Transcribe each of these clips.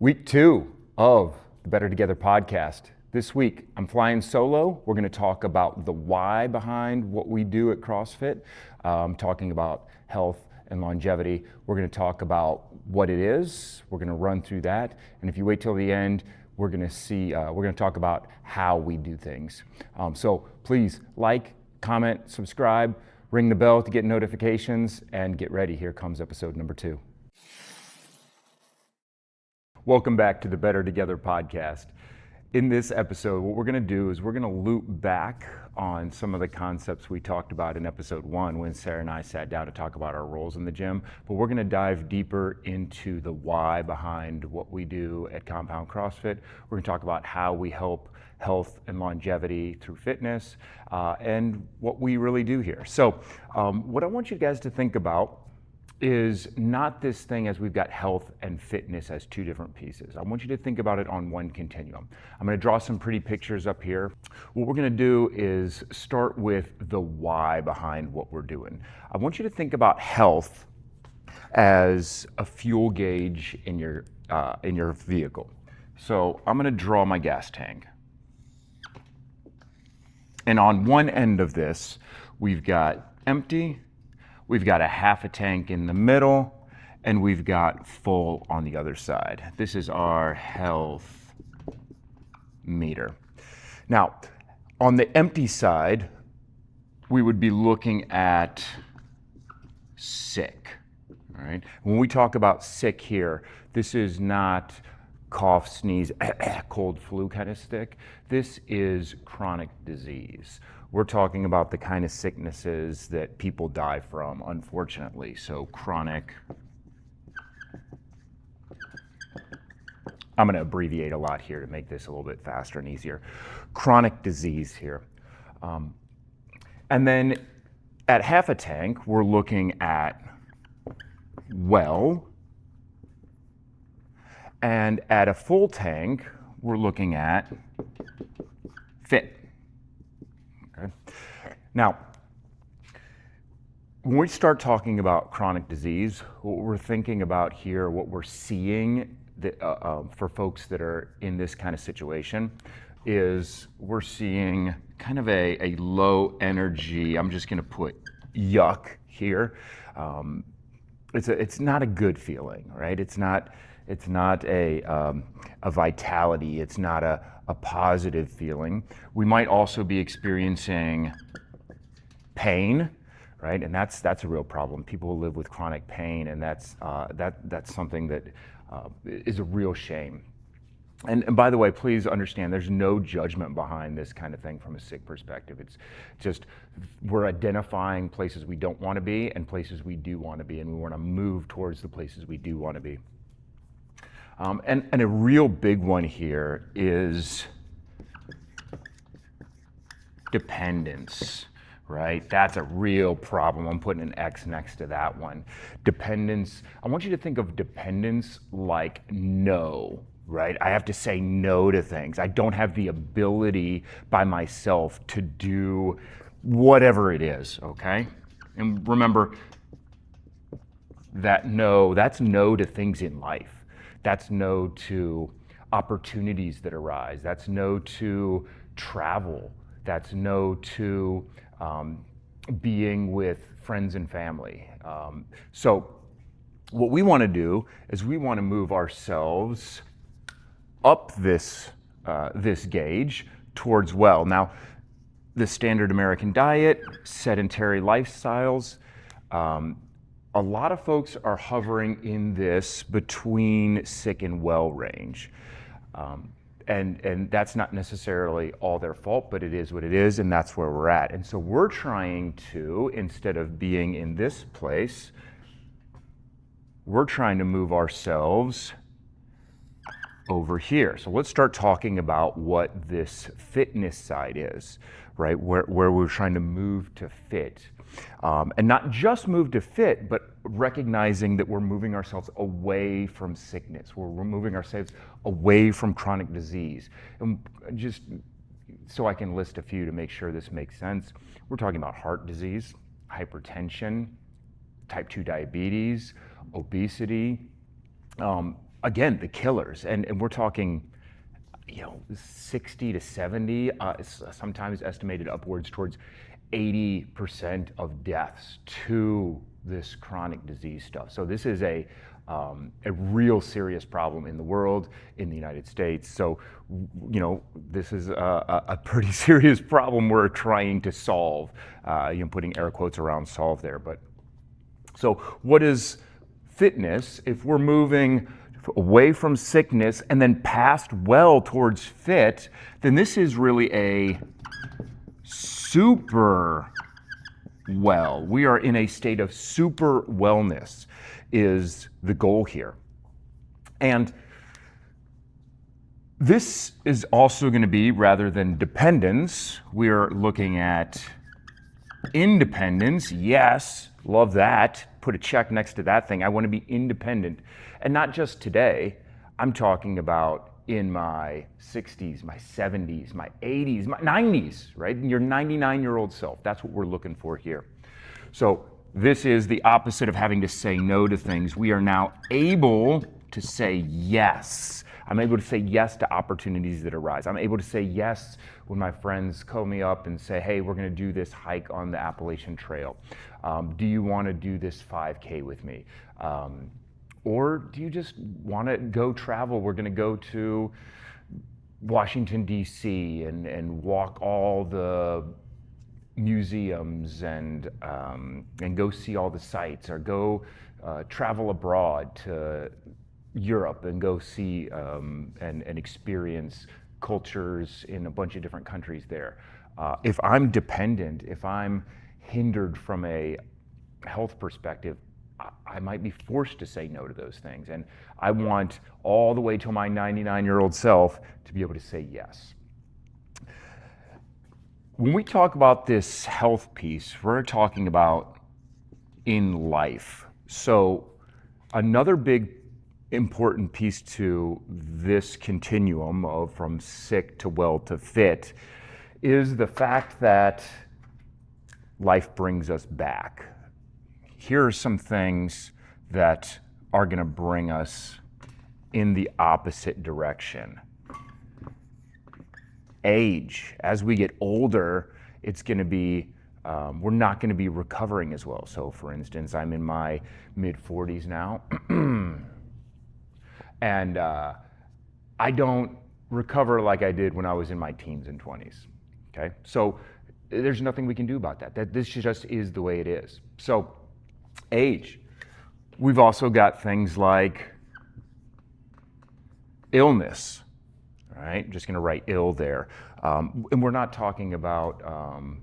Week 2 of the Better Together podcast. This week, I'm flying solo. We're going to talk about the why behind what we do at CrossFit, talking about health and longevity. We're going to talk about what it is. We're going to run through that. And if you wait till the end, we're going to talk about how we do things. So please like, comment, subscribe, ring the bell to get notifications, and get ready. Here comes episode number 2. Welcome back to the Better Together podcast. In this episode, what we're going to do is we're going to loop back on some of the concepts we talked about in episode 1 when Sarah and I sat down to talk about our roles in the gym, but we're going to dive deeper into the why behind what we do at Compound CrossFit. We're going to talk about how we help health and longevity through fitness and what we really do here. So what I want you guys to think about is not this thing as we've got health and fitness as two different pieces. I want you to think about it on one continuum. I'm going to draw some pretty pictures up here. What we're going to do is start with the why behind what we're doing. I want you to think about health as a fuel gauge in your vehicle. So I'm going to draw my gas tank. And on one end of this, we've got empty, we've got a half a tank in the middle, and we've got full on the other side. This is our health meter. Now, on the empty side, we would be looking at sick, all right? When we talk about sick here, this is not cough, sneeze, cold, flu kind of sick. This is chronic disease. We're talking about the kind of sicknesses that people die from, unfortunately. So chronic, I'm going to abbreviate a lot here to make this a little bit faster and easier. Chronic disease here. And then at half a tank, we're looking at well. And at a full tank, we're looking at fit. Okay. Now, when we start talking about chronic disease, what we're thinking about here, what we're seeing for folks that are in this kind of situation is we're seeing kind of a low energy, I'm just going to put yuck here. It's not a good feeling, right? It's not a vitality. It's not a positive feeling. We might also be experiencing pain, right? And that's a real problem. People who live with chronic pain, and that's something that is a real shame. And by the way, please understand, there's no judgment behind this kind of thing from a sick perspective. It's just we're identifying places we don't want to be and places we do want to be, and we want to move towards the places we do want to be. And a real big one here is dependence, right? That's a real problem. I'm putting an X next to that one. Dependence, I want you to think of dependence like no, right? I have to say no to things. I don't have the ability by myself to do whatever it is, okay? And remember that no, that's no to things in life. That's no to opportunities that arise. That's no to travel. That's no to being with friends and family. So what we want to do is we want to move ourselves up this gauge towards well. Now, the standard American diet, sedentary lifestyles, a lot of folks are hovering in this between sick and well range. And that's not necessarily all their fault, but it is what it is, and that's where we're at. And so we're trying to, instead of being in this place, we're trying to move ourselves over here. So let's start talking about what this fitness side is, right? Where we're trying to move to fit. And not just move to fit, but recognizing that we're moving ourselves away from sickness. We're moving ourselves away from chronic disease. And just so I can list a few to make sure this makes sense, we're talking about heart disease, hypertension, type 2 diabetes, obesity, again, the killers, and we're talking, 60 to 70, sometimes estimated upwards towards 80% of deaths to this chronic disease stuff. So this is a real serious problem in the world, in the United States. So, this is a pretty serious problem we're trying to solve, putting air quotes around solve there. But so what is fitness? If we're moving away from sickness and then past well towards fit, then this is really a super well. We are in a state of super wellness is the goal here. And this is also going to be, rather than dependence, we're looking at independence. Yes, love that. Put a check next to that thing. I want to be independent. And not just today. I'm talking about in my 60s, my 70s, my 80s, my 90s, right? Your 99-year-old self. That's what we're looking for here. So this is the opposite of having to say no to things. We are now able to say yes. I'm able to say yes to opportunities that arise. I'm able to say yes when my friends call me up and say, hey, we're going to do this hike on the Appalachian Trail. Do you want to do this 5K with me? Or do you just want to go travel? We're going to go to Washington, D.C. and walk all the museums and go see all the sites, or go travel abroad to Europe and go see and experience cultures in a bunch of different countries there. If I'm dependent, if I'm hindered from a health perspective, I might be forced to say no to those things. And I want all the way till my 99-year-old self to be able to say yes. When we talk about this health piece, we're talking about in life. So another big important piece to this continuum of from sick to well to fit is the fact that life brings us back. Here are some things that are going to bring us in the opposite direction. Age. As we get older, it's going to be, we're not going to be recovering as well. So for instance, I'm in my mid-40s now, and I don't recover like I did when I was in my teens and 20s. Okay? So there's nothing we can do about that. This just is the way it is. So age. We've also got things like illness. All right, just going to write ill there. And we're not talking about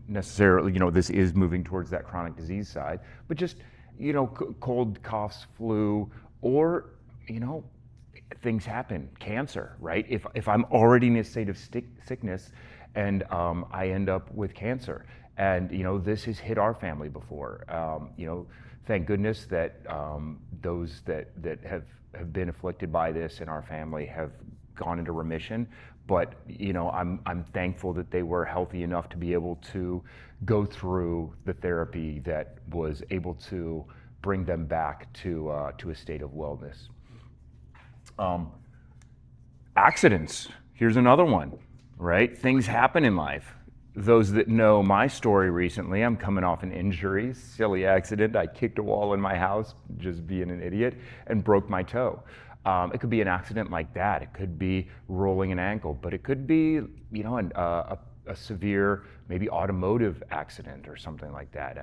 necessarily, this is moving towards that chronic disease side, but just, cold, coughs, flu, or, things happen, cancer, right? If I'm already in a state of sickness and I end up with cancer, and, this has hit our family before, thank goodness that those that have been afflicted by this in our family have gone into remission, but I'm thankful that they were healthy enough to be able to go through the therapy that was able to bring them back to a state of wellness. Accidents. Here's another one, right? Things happen in life. Those that know my story recently, I'm coming off an injury, silly accident. I kicked a wall in my house, just being an idiot, and broke my toe. It could be an accident like that. It could be rolling an ankle, but it could be, a severe, maybe automotive accident or something like that.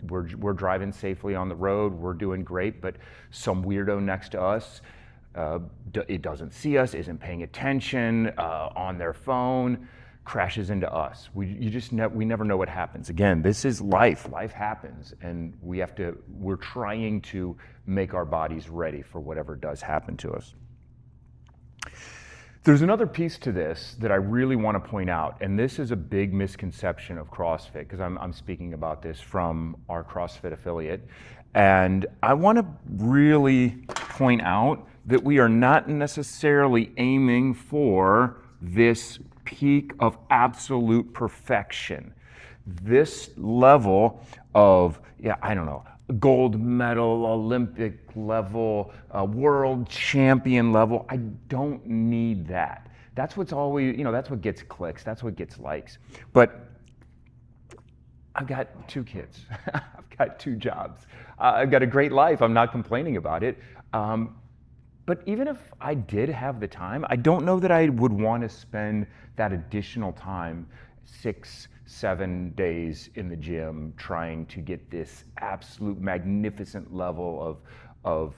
We're driving safely on the road. We're doing great, but some weirdo next to us, it doesn't see us, isn't paying attention, on their phone, crashes into us. We never know what happens. Again, this is life. Life happens, and we're trying to make our bodies ready for whatever does happen to us. There's another piece to this that I really want to point out, and this is a big misconception of CrossFit, because I'm speaking about this from our CrossFit affiliate, and I want to really point out that we are not necessarily aiming for this peak of absolute perfection. This level of, gold medal, Olympic level, world champion level. I don't need that. That's what's always, that's what gets clicks, that's what gets likes. But I've got 2 kids, I've got 2 jobs, I've got a great life, I'm not complaining about it. But even if I did have the time, I don't know that I would want to spend that additional time 6, 7 days in the gym trying to get this absolute magnificent level of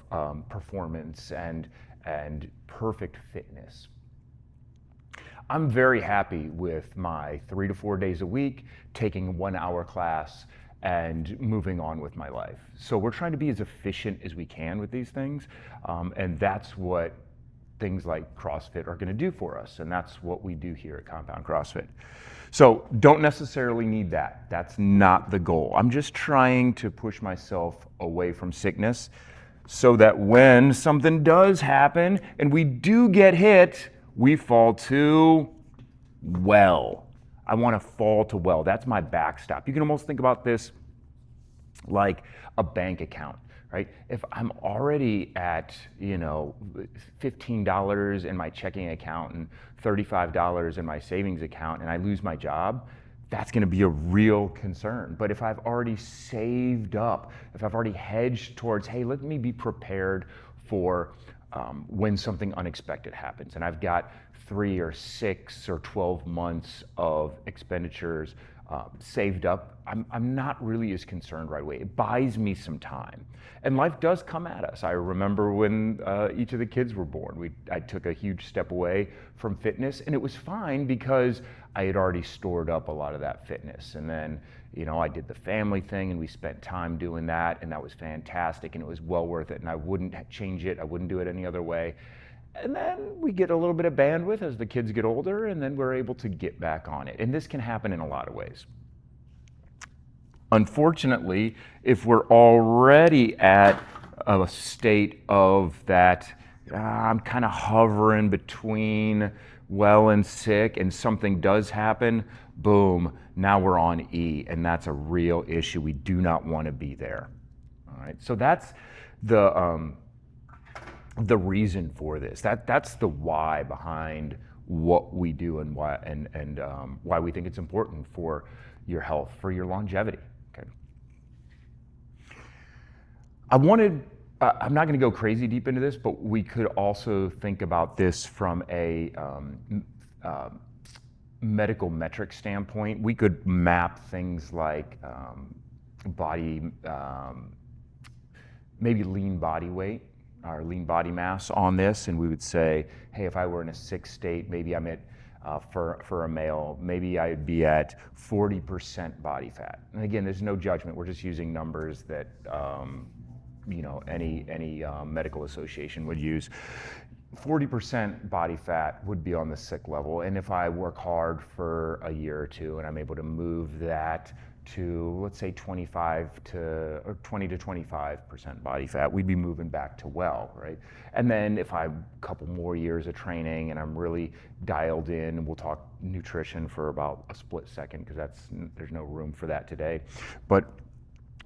performance and perfect fitness. I'm very happy with my 3 to 4 days a week, taking a 1-hour class and moving on with my life. So we're trying to be as efficient as we can with these things, and that's what things like CrossFit are going to do for us, and that's what we do here at Compound CrossFit. So don't necessarily need that. That's not the goal. I'm just trying to push myself away from sickness so that when something does happen and we do get hit, we fall to well. I want to fall to well. That's my backstop. You can almost think about this like a bank account, right? If I'm already at, $15 in my checking account and $35 in my savings account and I lose my job, that's going to be a real concern. But if I've already saved up, if I've already hedged towards, hey, let me be prepared for when something unexpected happens, and I've got 3 or 6 or 12 months of expenditures saved up, I'm not really as concerned right away. It buys me some time. And life does come at us. I remember when each of the kids were born, I took a huge step away from fitness, and it was fine because I had already stored up a lot of that fitness. And then, I did the family thing and we spent time doing that, and that was fantastic and it was well worth it, and I wouldn't change it. I wouldn't do it any other way. And then we get a little bit of bandwidth as the kids get older, and then we're able to get back on it. And this can happen in a lot of ways. Unfortunately, if we're already at a state of that, I'm kind of hovering between well and sick, and something does happen, boom, now we're on E, and that's a real issue. We do not want to be there. All right, so that's the reason for this. That's the why behind what we do and why we think it's important for your health, for your longevity. Okay. I'm not going to go crazy deep into this, but we could also think about this from a medical metric standpoint. We could map things like body, maybe lean body weight, our lean body mass on this, and we would say, hey, if I were in a sick state, maybe I'm at, for a male, maybe I'd be at 40% body fat. And again, there's no judgment. We're just using numbers that any medical association would use. 40% body fat would be on the sick level, and if I work hard for a year or two and I'm able to move that to, let's say, 20 to 25% body fat, we'd be moving back to well, right? And then if I have a couple more years of training and I'm really dialed in, and we'll talk nutrition for about a split second because there's no room for that today, but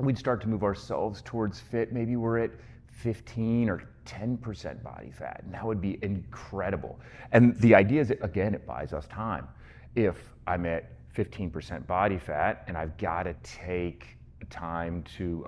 we'd start to move ourselves towards fit. Maybe we're at 15 or 10% body fat, and that would be incredible. And the idea is that, again, it buys us time. If I'm at 15% body fat and I've got to take time to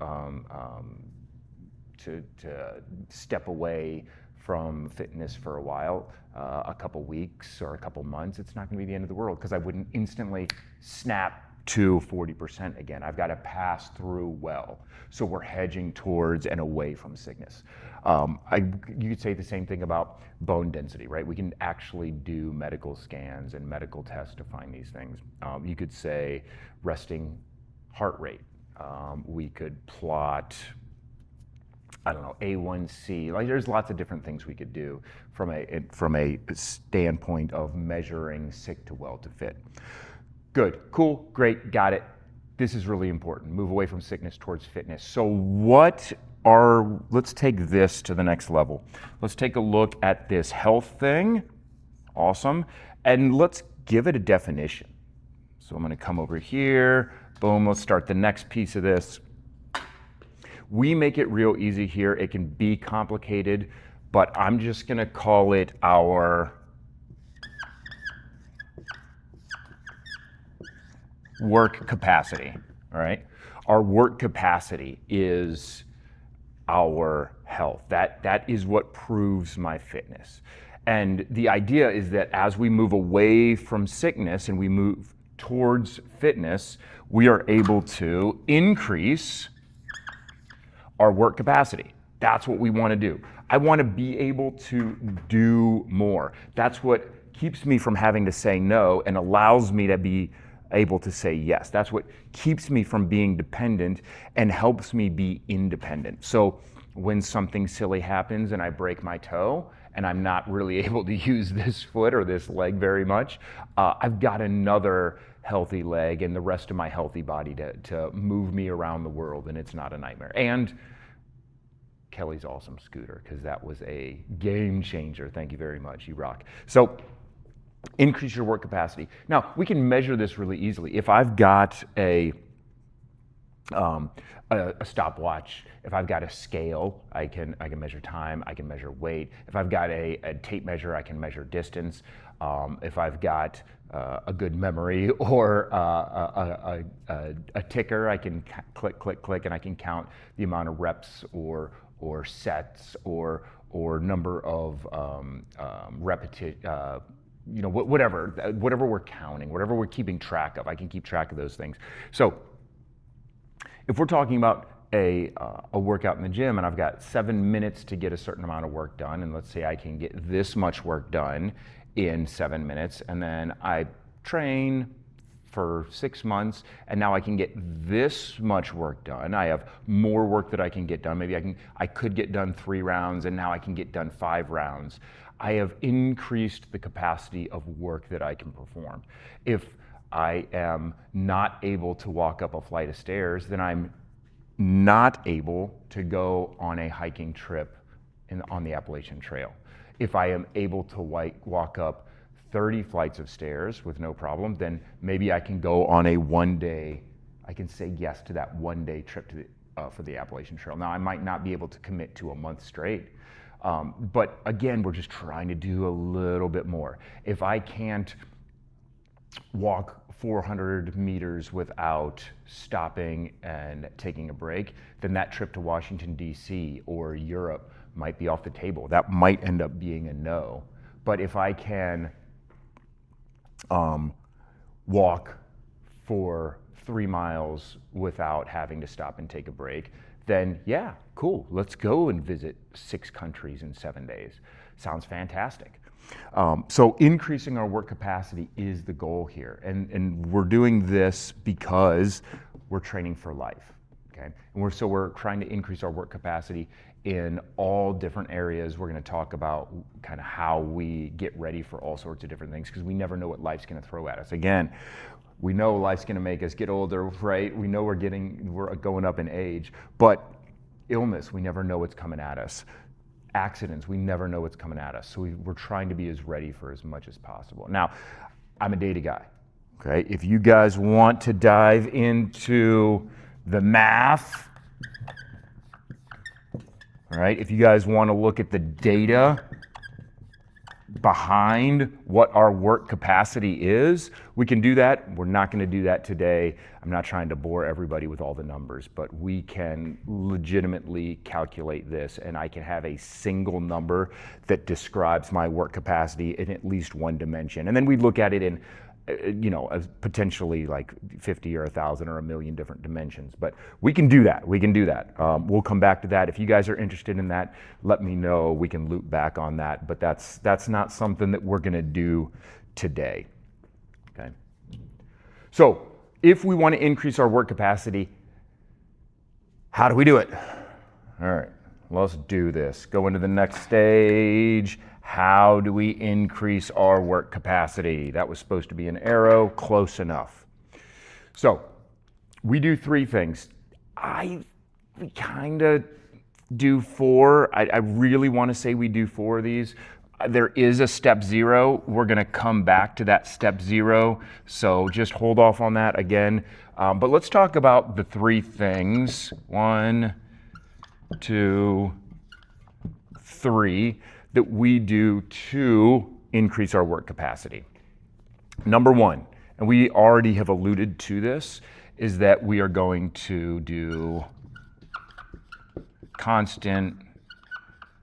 step away from fitness for a while, a couple weeks or a couple months, it's not going to be the end of the world, because I wouldn't instantly snap to 40% again. I've got to pass through well. So we're hedging towards and away from sickness. You could say the same thing about bone density, right? We can actually do medical scans and medical tests to find these things. You could say resting heart rate. We could plot, A1C. Like, there's lots of different things we could do from a standpoint of measuring sick to well to fit. Good, cool, great, got it. This is really important. Move away from sickness towards fitness. So let's take this to the next level. Let's take a look at this health thing. Awesome. And let's give it a definition. So I'm going to come over here. Boom, let's start the next piece of this. We make it real easy here. It can be complicated, but I'm just gonna call it our work capacity, all right? Our work capacity is our health. That is what proves my fitness. And the idea is that as we move away from sickness and we move towards fitness, we are able to increase our work capacity. That's what we want to do. I want to be able to do more. That's what keeps me from having to say no and allows me to be able to say yes. That's what keeps me from being dependent and helps me be independent. So when something silly happens and I break my toe and I'm not really able to use this foot or this leg very much, I've got another healthy leg and the rest of my healthy body to move me around the world, and it's not a nightmare. And Kelly's awesome scooter, because that was a game changer. Thank you very much. You rock. So increase your work capacity. Now, we can measure this really easily. If I've got a stopwatch, if I've got a scale, I can measure time, I can measure weight. If I've got a tape measure, I can measure distance. If I've got a good memory or a ticker, I can click, click, click, and I can count the amount of reps or sets or number of whatever we're counting, whatever we're keeping track of, I can keep track of those things. So if we're talking about a workout in the gym and I've got 7 minutes to get a certain amount of work done, and let's say I can get this much work done in 7 minutes, and then I train for 6 months and now I can get this much work done. I have more work that I can get done. Maybe I could get done 3 rounds and now I can get done 5 rounds. I have increased the capacity of work that I can perform. If I am not able to walk up a flight of stairs, then I'm not able to go on a hiking trip on the Appalachian Trail. If I am able to walk up 30 flights of stairs with no problem, then maybe I can go on a one-day, I can say yes to that one-day trip for the Appalachian Trail. Now, I might not be able to commit to a month straight, but again, we're just trying to do a little bit more. If I can't walk 400 meters without stopping and taking a break, then that trip to Washington, D.C. or Europe might be off the table. That might end up being a no. But if I can walk for 3 miles without having to stop and take a break, then yeah, cool, let's go and visit 6 countries in 7 days. Sounds fantastic. So increasing our work capacity is the goal here. And we're doing this because we're training for life, okay? And we're trying to increase our work capacity in all different areas. We're gonna talk about kind of how we get ready for all sorts of different things, because we never know what life's gonna throw at us. Again, we know life's gonna make us get older, right? We know we're going up in age, but illness, we never know what's coming at us. Accidents, we never know what's coming at us. So we're trying to be as ready for as much as possible. Now, I'm a data guy, okay? If you guys want to dive into the math, all right, if you guys want to look at the data behind what our work capacity is, we can do that. We're not going to do that today. I'm not trying to bore everybody with all the numbers, but we can legitimately calculate this, and I can have a single number that describes my work capacity in at least one dimension. And then we look at it in as potentially like 50 or 1,000 or 1,000,000 different dimensions. But we can do that. We'll come back to that. If you guys are interested in that, let me know. We can loop back on that. But that's not something that we're going to do today. Okay. So if we want to increase our work capacity, how do we do it? All right, let's do this. Go into the next stage. How do we increase our work capacity? That was supposed to be an arrow, close enough. So we do 3 things. We kind of do 4. I really want to say we do 4 of these. There is a step 0. We're going to come back to that step 0. So just hold off on that again. But let's talk about the 3 things. 1, 2, 3 that we do to increase our work capacity. Number one, and we already have alluded to this, is that we are going to do constant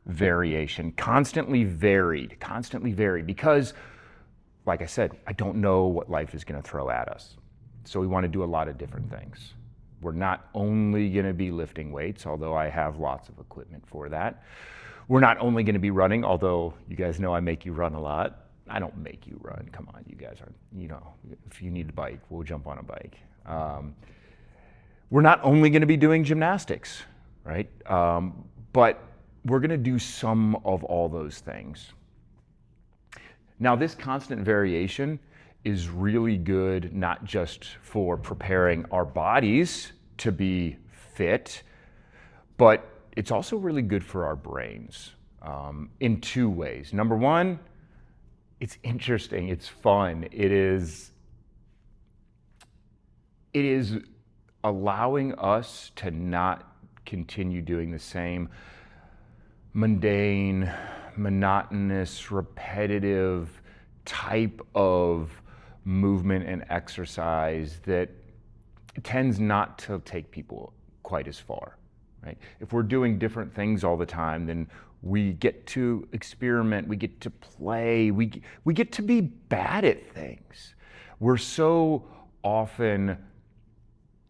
variation, constantly varied, because, like I said, I don't know what life is going to throw at us. So we want to do a lot of different things. We're not only going to be lifting weights, although I have lots of equipment for that. We're not only going to be running, although you guys know I make you run a lot. I don't make you run. Come on, you guys are, if you need a bike, we'll jump on a bike. We're not only going to be doing gymnastics, right? But we're going to do some of all those things. Now, this constant variation is really good, not just for preparing our bodies to be fit, but it's also really good for our brains in two ways. Number one, it's interesting, it's fun. It is allowing us to not continue doing the same mundane, monotonous, repetitive type of movement and exercise that tends not to take people quite as far, right? If we're doing different things all the time, then we get to experiment, we get to play, we get to be bad at things. We're so often,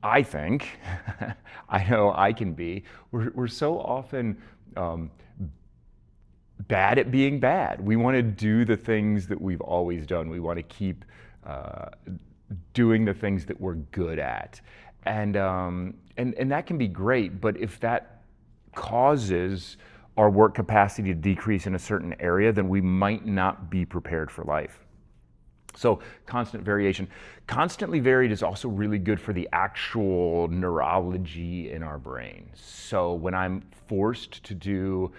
I think, I know I can be, we're so often bad at being bad. We want to do the things that we've always done. We want to keep doing the things that we're good at. And that can be great, but if that causes our work capacity to decrease in a certain area, then we might not be prepared for life. So constant variation. Constantly varied is also really good for the actual neurology in our brain. So when I'm forced to do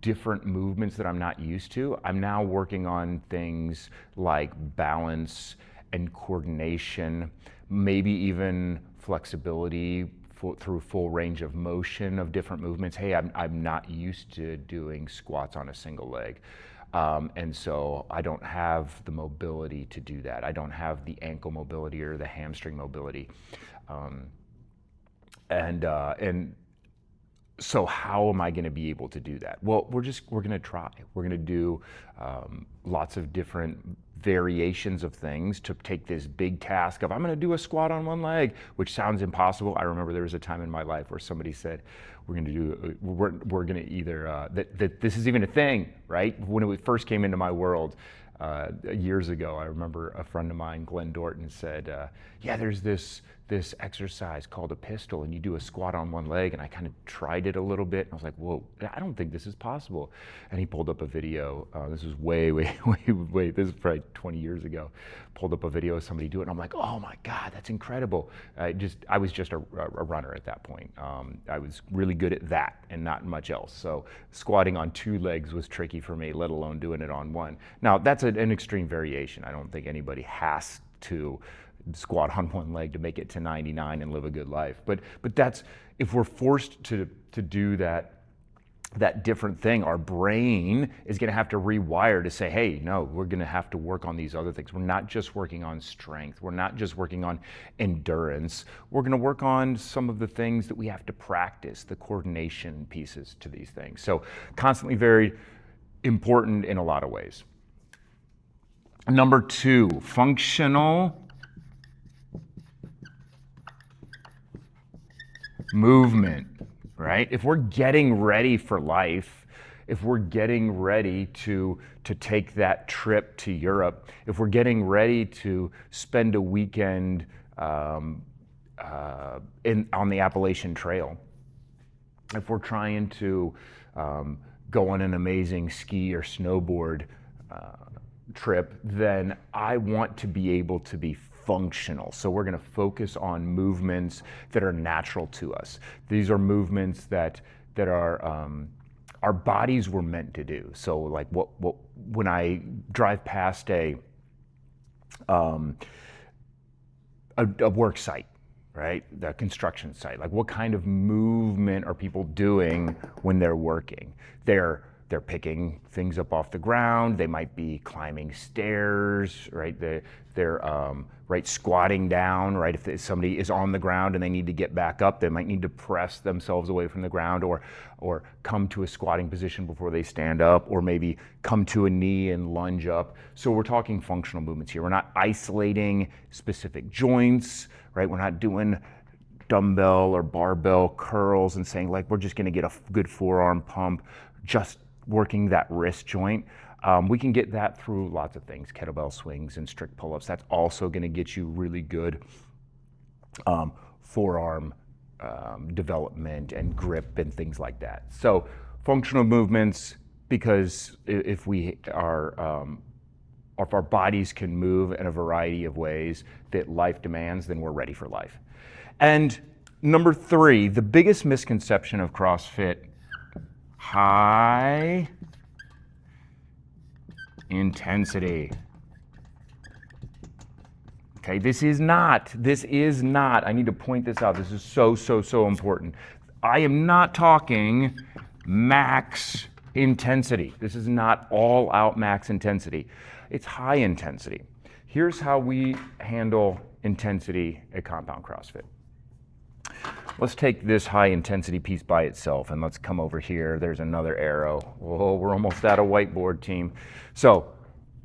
different movements that I'm not used to, I'm now working on things like balance and coordination, maybe even flexibility through full range of motion of different movements. Hey, I'm not used to doing squats on a single leg. And so I don't have the mobility to do that. I don't have the ankle mobility or the hamstring mobility. So how am I going to be able to do that? Well, we're going to try. We're going to do lots of different variations of things to take this big task of, I'm going to do a squat on one leg, which sounds impossible. I remember there was a time in my life where somebody said, we're going to either, that this is even a thing, right? When it first came into my world years ago, I remember a friend of mine, Glenn Dorton, said, yeah, there's this exercise called a pistol, and you do a squat on one leg. And I kind of tried it a little bit, and I was like, whoa, I don't think this is possible. And he pulled up a video. This was way, this is probably 20 years ago. Pulled up a video of somebody do it, and I'm like, oh my God, that's incredible. I was just a runner at that point. I was really good at that and not much else. So squatting on two legs was tricky for me, let alone doing it on one. Now, that's an extreme variation. I don't think anybody has to squat on one leg to make it to 99 and live a good life. But that's, if we're forced to do that different thing, our brain is going to have to rewire to say, hey, no, we're going to have to work on these other things. We're not just working on strength. We're not just working on endurance. We're going to work on some of the things that we have to practice, the coordination pieces to these things. So constantly varied, important in a lot of ways. Number 2, functional movement, right? If we're getting ready for life, if we're getting ready to take that trip to Europe, if we're getting ready to spend a weekend on the Appalachian Trail, if we're trying to go on an amazing ski or snowboard trip, then I want to be able to be functional. So we're going to focus on movements that are natural to us. These are movements that are our bodies were meant to do. So like when I drive past a work site, right? The construction site. Like, what kind of movement are people doing when they're working? They're picking things up off the ground. They might be climbing stairs, right? They're right, squatting down, right? If somebody is on the ground and they need to get back up, they might need to press themselves away from the ground, or come to a squatting position before they stand up, or maybe come to a knee and lunge up. So we're talking functional movements here. We're not isolating specific joints, right? We're not doing dumbbell or barbell curls and saying, like, we're just gonna get a good forearm pump, just working that wrist joint. We can get that through lots of things, kettlebell swings and strict pull-ups. That's also going to get you really good forearm development and grip and things like that. So functional movements, because if our bodies can move in a variety of ways that life demands, then we're ready for life. And number 3, the biggest misconception of CrossFit: high intensity. Okay, this is not, I need to point this out. This is so important. I am not talking max intensity. This is not all out max intensity. It's high intensity. Here's how we handle intensity at Compound CrossFit. Let's take this high intensity piece by itself, and let's come over here. There's another arrow. Whoa, we're almost at a whiteboard, team. So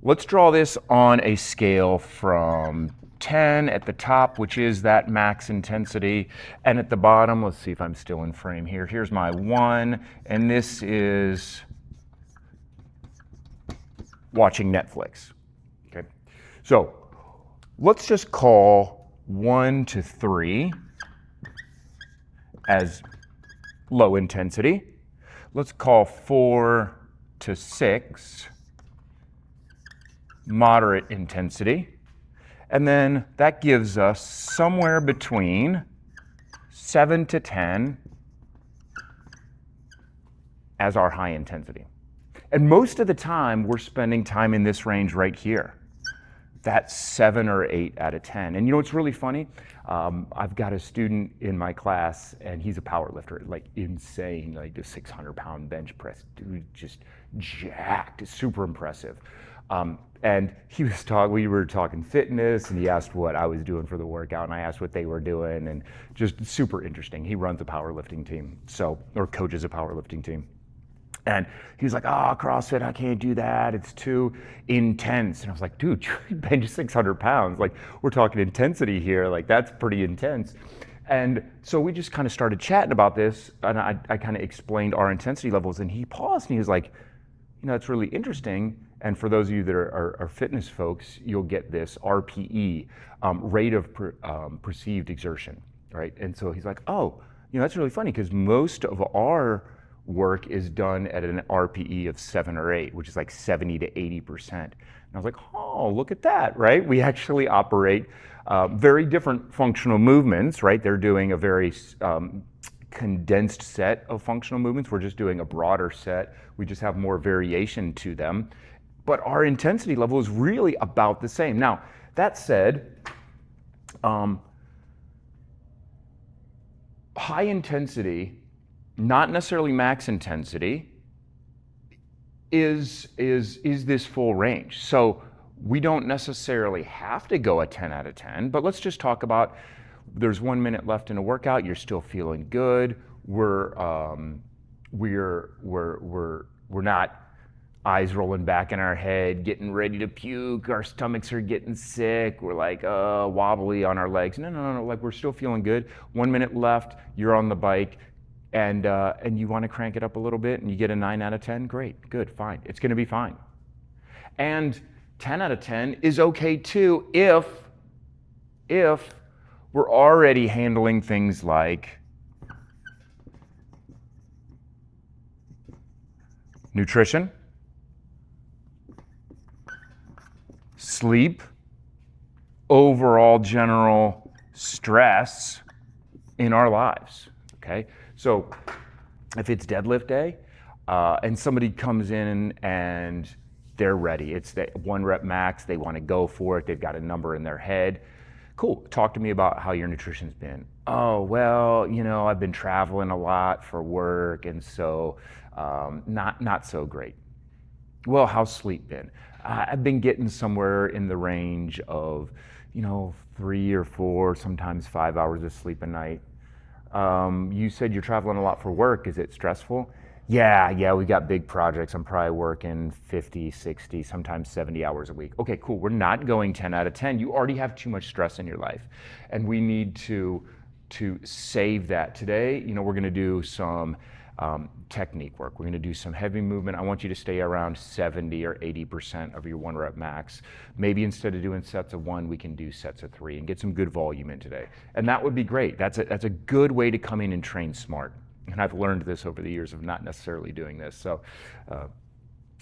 let's draw this on a scale from 10 at the top, which is that max intensity, and at the bottom, let's see if I'm still in frame here. Here's my 1, and this is watching Netflix. Okay, so let's just call 1 to 3 as low intensity. Let's call 4 to 6 moderate intensity. And then that gives us somewhere between 7 to 10 as our high intensity. And most of the time, we're spending time in this range right here. That's 7 or 8 out of 10. And you know what's really funny? I've got a student in my class, and he's a power lifter, like insane, like a 600-pound bench press, dude, just jacked. It's super impressive. And we were talking fitness, and he asked what I was doing for the workout, and I asked what they were doing, and just super interesting. He runs a powerlifting team, or coaches a powerlifting team. And he was like, CrossFit, I can't do that. It's too intense. And I was like, dude, you bench 600 pounds. Like, we're talking intensity here. Like, that's pretty intense. And so we just kind of started chatting about this, and I kind of explained our intensity levels, and he paused, and he was like, it's really interesting. And for those of you that are fitness folks, you'll get this RPE, rate of perceived exertion, right? And so he's like, that's really funny, because most of our work is done at an RPE of 7 or 8, which is like 70 to 80%. And I was like, look at that, right? We actually operate very different functional movements, right? They're doing a very condensed set of functional movements. We're just doing a broader set. We just have more variation to them. But our intensity level is really about the same. Now, that said, high intensity, not necessarily max intensity, is this full range. So we don't necessarily have to go a 10 out of 10, but let's just talk about, there's 1 minute left in a workout, you're still feeling good, we're not eyes rolling back in our head, getting ready to puke, our stomachs are getting sick, we're like wobbly on our legs. No, like, we're still feeling good. 1 minute left, you're on the bike, and you want to crank it up a little bit, and you get a 9 out of 10, great, good, fine. It's going to be fine. And 10 out of 10 is okay too if we're already handling things like nutrition, sleep, overall general stress in our lives, okay? So if it's deadlift day and somebody comes in and they're ready, it's that 1 rep max, they want to go for it, they've got a number in their head, Cool. Talk to me about how your nutrition's been. Oh, well, I've been traveling a lot for work, and so not so great. Well, how's sleep been? I've been getting somewhere in the range of, 3 or 4, sometimes 5 hours of sleep a night. You said you're traveling a lot for work. Is it stressful? Yeah, we got big projects. I'm probably working 50, 60, sometimes 70 hours a week. Okay, cool. We're not going 10 out of 10. You already have too much stress in your life. And we need to save that. Today, we're going to do some technique work. We're going to do some heavy movement. I want you to stay around 70 or 80% of your 1 rep max. Maybe instead of doing sets of 1, we can do sets of 3 and get some good volume in today. And that would be great. That's a good way to come in and train smart. And I've learned this over the years of not necessarily doing this. So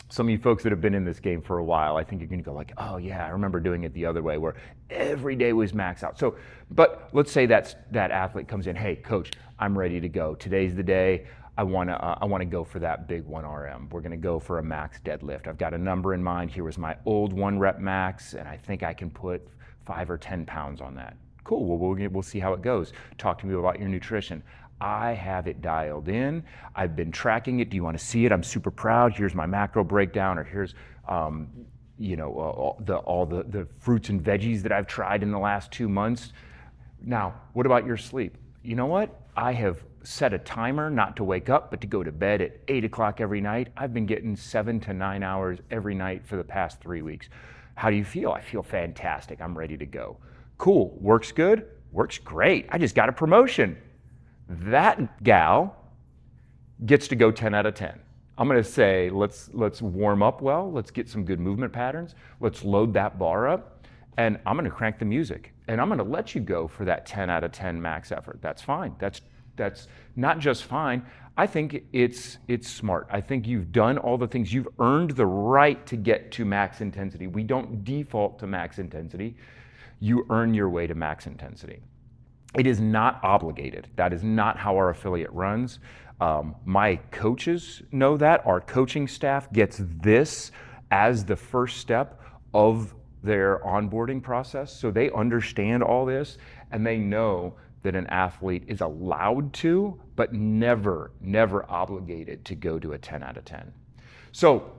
some of you folks that have been in this game for a while, I think you're going to go like, oh yeah, I remember doing it the other way where every day was max out. So, but let's say that athlete comes in, hey coach, I'm ready to go. Today's the day. I want to go for that big 1 RM. We're going to go for a max deadlift. I've got a number in mind. Here was my old 1 rep max, and I think I can put 5 or 10 pounds on that. Cool. Well, we'll see how it goes. Talk to me about your nutrition. I have it dialed in. I've been tracking it. Do you want to see it? I'm super proud. Here's my macro breakdown, or here's all the fruits and veggies that I've tried in the last 2 months. Now, what about your sleep? You know what? I have set a timer not to wake up, but to go to bed at 8 o'clock every night. I've been getting 7 to 9 hours every night for the past 3 weeks. How do you feel? I feel fantastic. I'm ready to go. Cool. Works good? Works great. I just got a promotion. That gal gets to go 10 out of 10. I'm going to say, let's warm up well. Let's get some good movement patterns. Let's load that bar up, and I'm going to crank the music, and I'm going to let you go for that 10 out of 10 max effort. That's fine. That's not just fine. I think it's smart. I think you've done all the things. You've earned the right to get to max intensity. We don't default to max intensity. You earn your way to max intensity. It is not obligated. That is not how our affiliate runs. My coaches know that. Our coaching staff gets this as the first step of their onboarding process. So they understand all this, and they know that an athlete is allowed to, but never obligated to go to a 10 out of 10. So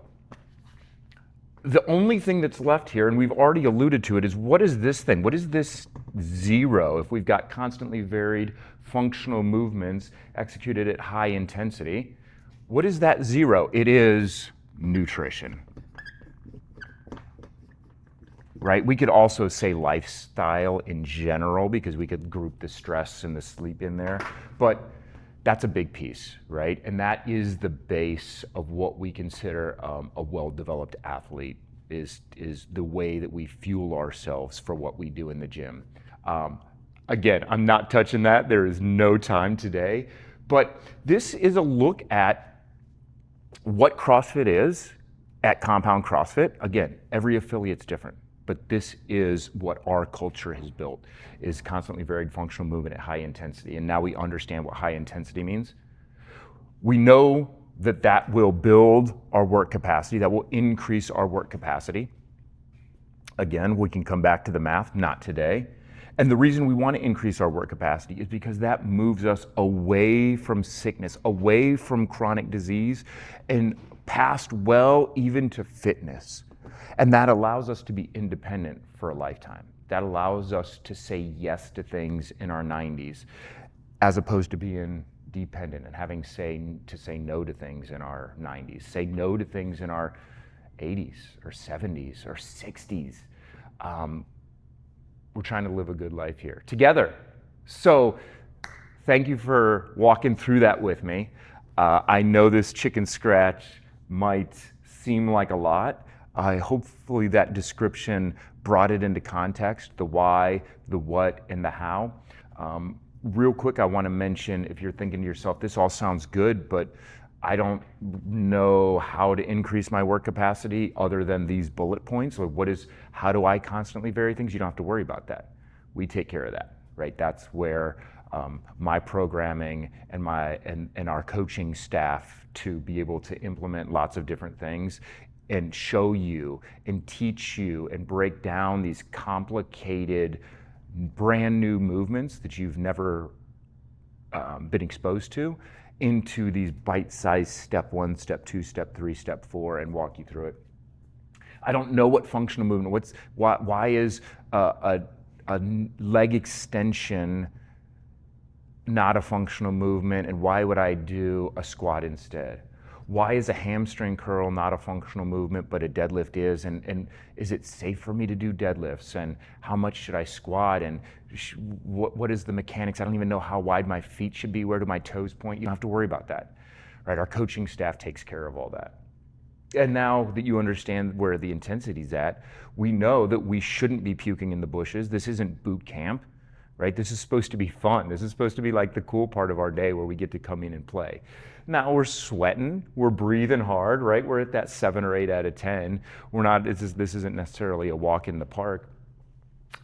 the only thing that's left here, and we've already alluded to it, is what is this thing? What is this 0 if we've got constantly varied functional movements executed at high intensity? What is that 0? It is nutrition. Right? We could also say lifestyle in general because we could group the stress and the sleep in there, but that's a big piece, right? And that is the base of what we consider a well-developed athlete is the way that we fuel ourselves for what we do in the gym. Again, I'm not touching that. There is no time today, but this is a look at what CrossFit is at Compound CrossFit. Again, every affiliate's different. But this is what our culture has built, is constantly varied functional movement at high intensity. And now we understand what high intensity means. We know that will build our work capacity, that will increase our work capacity. Again, we can come back to the math, not today. And the reason we want to increase our work capacity is because that moves us away from sickness, away from chronic disease, and past even to fitness. And that allows us to be independent for a lifetime. That allows us to say yes to things in our 90s, as opposed to being dependent and having to say no to things in our 90s, say no to things in our 80s or 70s or 60s. We're trying to live a good life here together. So thank you for walking through that with me. I know this chicken scratch might seem like a lot. Hopefully that description brought it into context, the why, the what, and the how. Real quick, I want to mention, if you're thinking to yourself, this all sounds good, but I don't know how to increase my work capacity other than these bullet points. So how do I constantly vary things? You don't have to worry about that. We take care of that, right? That's where my programming and our coaching staff to be able to implement lots of different things and show you and teach you and break down these complicated brand new movements that you've never been exposed to into these bite-sized step 1, step 2, step 3, step 4, and walk you through it. I don't know what functional movement, why is a leg extension not a functional movement, and why would I do a squat instead? Why is a hamstring curl not a functional movement, but a deadlift is? And is it safe for me to do deadlifts? And how much should I squat? And what is the mechanics? I don't even know how wide my feet should be. Where do my toes point? You don't have to worry about that, right? Our coaching staff takes care of all that. And now that you understand where the intensity's at, we know that we shouldn't be puking in the bushes. This isn't boot camp, right? This is supposed to be fun. This is supposed to be like the cool part of our day where we get to come in and play. Now we're sweating, we're breathing hard, right? We're at that 7 or 8 out of 10. We're not, this isn't necessarily a walk in the park.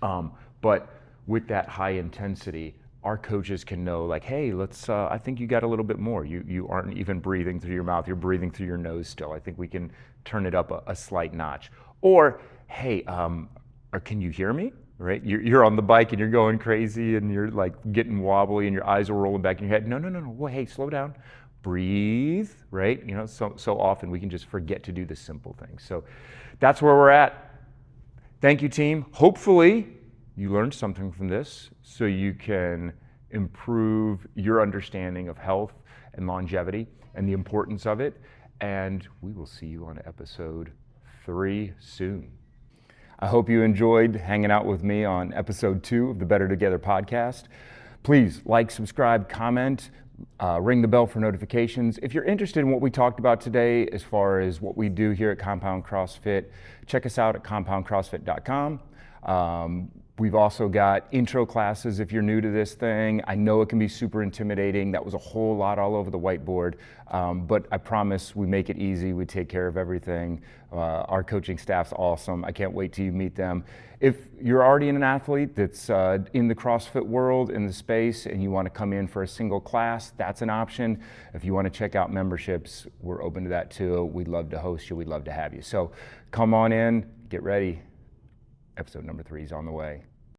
But with that high intensity, our coaches can know, like, hey, I think you got a little bit more. You aren't even breathing through your mouth, you're breathing through your nose still. I think we can turn it up a slight notch. Or, hey, or can you hear me? Right? You're on the bike and you're going crazy and you're like getting wobbly and your eyes are rolling back in your head. No. Well, hey, slow down. Breathe, right? You know, so often we can just forget to do the simple things. So that's where we're at. Thank you, team. Hopefully you learned something from this so you can improve your understanding of health and longevity and the importance of it. And we will see you on episode 3 soon. I hope you enjoyed hanging out with me on episode 2 of the Better Together podcast. Please like, subscribe, comment, ring the bell for notifications. If you're interested in what we talked about today as far as what we do here at Compound CrossFit, check us out at compoundcrossfit.com. We've also got intro classes if you're new to this thing. I know it can be super intimidating. That was a whole lot all over the whiteboard, but I promise we make it easy. We take care of everything. Our coaching staff's awesome. I can't wait till you meet them. If you're already an athlete that's in the CrossFit world, in the space, and you want to come in for a single class, that's an option. If you want to check out memberships, we're open to that too. We'd love to host you. We'd love to have you. So come on in, get ready. Episode number 3 is on the way.